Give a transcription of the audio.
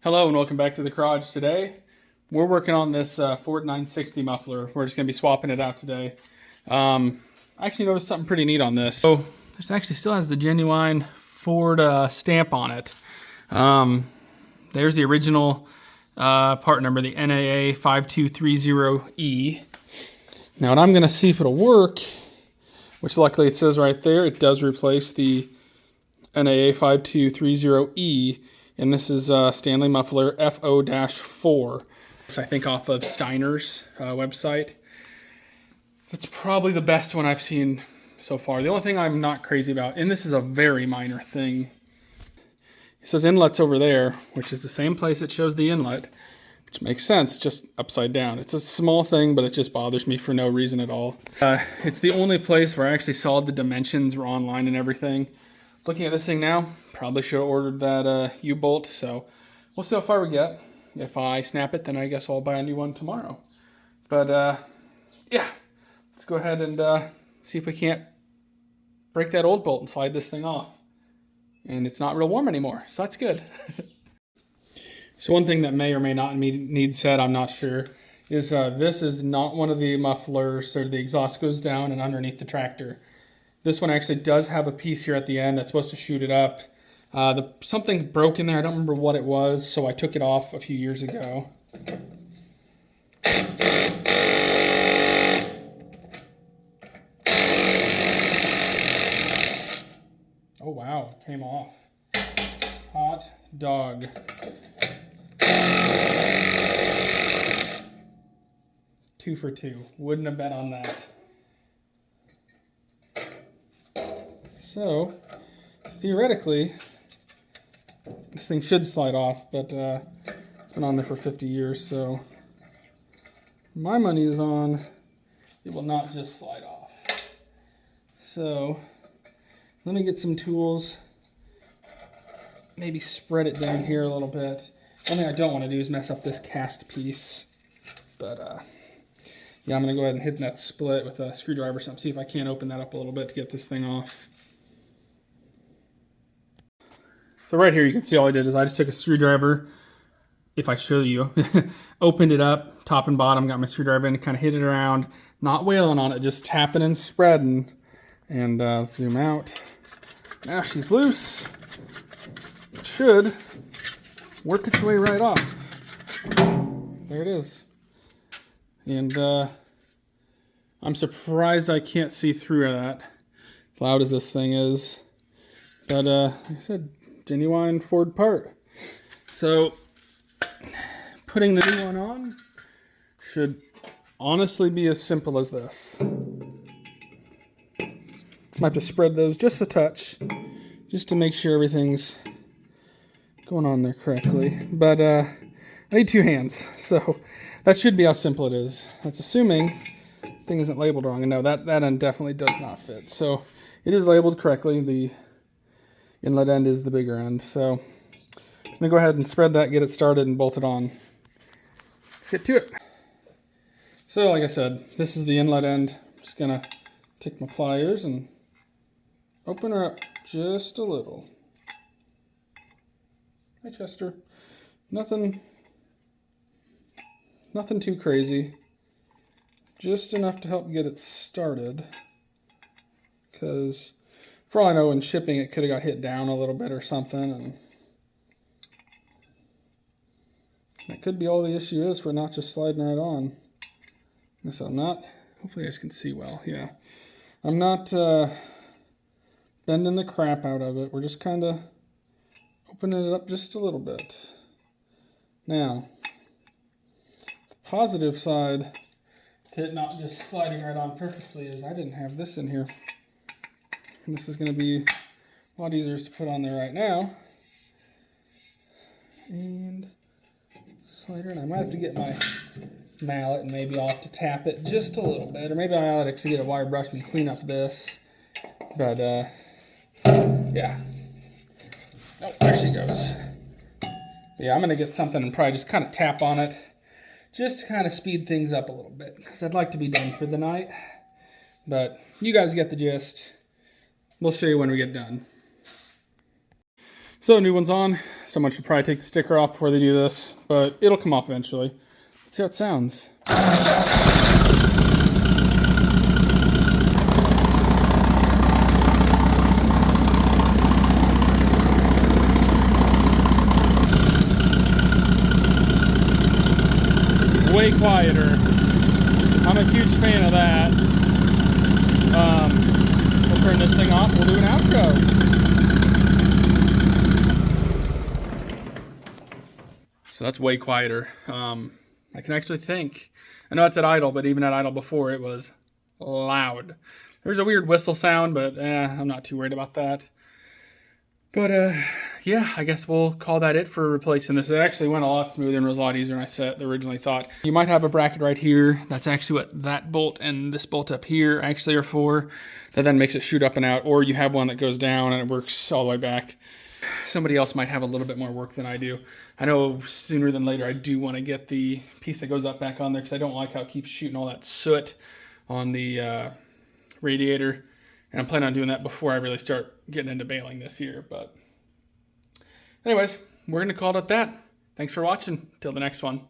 Hello and welcome back to the garage. Today we're working on this Ford 960 muffler. We're just going to be swapping it out today. I actually noticed something pretty neat on this. So this actually still has the genuine Ford stamp on it. There's the original part number, the NAA 5230E. Now what I'm going to see if it'll work, which luckily it says right there, it does replace the NAA 5230E. And this is Stanley Muffler FO-4. It's, I think, off of Steiner's website. That's probably the best one I've seen so far. The only thing I'm not crazy about, and this is a very minor thing, it says inlets over there, which is the same place it shows the inlet, which makes sense, just upside down. It's a small thing, but it just bothers me for no reason at all. It's the only place where I actually saw the dimensions were online and everything. Looking at this thing now, probably should have ordered that U-bolt, so we'll see how far we get. If I snap it, then I guess I'll buy a new one tomorrow. But yeah, let's go ahead and see if we can't break that old bolt and slide this thing off. And it's not real warm anymore, so that's good. So one thing that may or may not need said, I'm not sure, is this is not one of the mufflers, or the exhaust goes down and underneath the tractor. This one actually does have a piece here at the end that's supposed to shoot it up. Something broke in there. I don't remember what it was, so I took it off a few years ago. Oh wow, it came off. Hot dog. Two for two. Wouldn't have bet on that. So, theoretically, this thing should slide off, but it's been on there for 50 years, so my money is on it will not just slide off. So, let me get some tools, maybe spread it down here a little bit. One thing I don't want to do is mess up this cast piece, but yeah, I'm going to go ahead and hit that split with a screwdriver or something, see if I can't open that up a little bit to get this thing off. So right here you can see all I did is I just took a screwdriver, if I show you, opened it up, top and bottom, got my screwdriver in, kind of hit it around, not wailing on it, just tapping and spreading. And zoom out. Now she's loose. It should work its way right off. There it is. And I'm surprised I can't see through that, as loud as this thing is. But like I said, genuine Ford part. So putting the new one on should honestly be as simple as this. Might have to spread those just a touch, just to make sure everything's going on there correctly. But I need two hands, so that should be how simple it is. That's assuming the thing isn't labeled wrong. And no, that end definitely does not fit. So it is labeled correctly. The inlet end is the bigger end. So I'm going to go ahead and spread that, get it started, and bolt it on. Let's get to it. So like I said, this is the inlet end. I'm just going to take my pliers and open her up just a little. Hi, Chester. Nothing too crazy. Just enough to help get it started. Because for all I know, in shipping, it could have got hit down a little bit or something. And that could be all the issue is for not just sliding right on. So I'm not, hopefully you guys can see well, yeah. I'm not bending the crap out of it. We're just kind of opening it up just a little bit. Now, the positive side to it not just sliding right on perfectly is I didn't have this in here. And this is going to be a lot easier to put on there right now. And slide it in. I might have to get my mallet and maybe I'll have to tap it just a little bit. Or maybe I'll actually get a wire brush and clean up this. But, yeah. Oh, there she goes. Yeah, I'm going to get something and probably just kind of tap on it. Just to kind of speed things up a little bit. Because I'd like to be done for the night. But you guys get the gist. We'll show you when we get done. So new one's on. Someone should probably take the sticker off before they do this, but it'll come off eventually. Let's see how it sounds. Way quieter. I'm a huge fan of that. We'll turn this thing off. We'll do an outro. So that's way quieter. I can actually think. I know it's at idle, but even at idle before it was loud. There's a weird whistle sound, but I'm not too worried about that. But yeah, I guess we'll call that it for replacing this. It actually went a lot smoother and was a lot easier than I originally thought. You might have a bracket right here. That's actually what that bolt and this bolt up here actually are for. That then makes it shoot up and out. Or you have one that goes down and it works all the way back. Somebody else might have a little bit more work than I do. I know sooner than later I do want to get the piece that goes up back on there because I don't like how it keeps shooting all that soot on the radiator. And I'm planning on doing that before I really start getting into baling this year. But anyways, we're going to call it at that. Thanks for watching. Till the next one.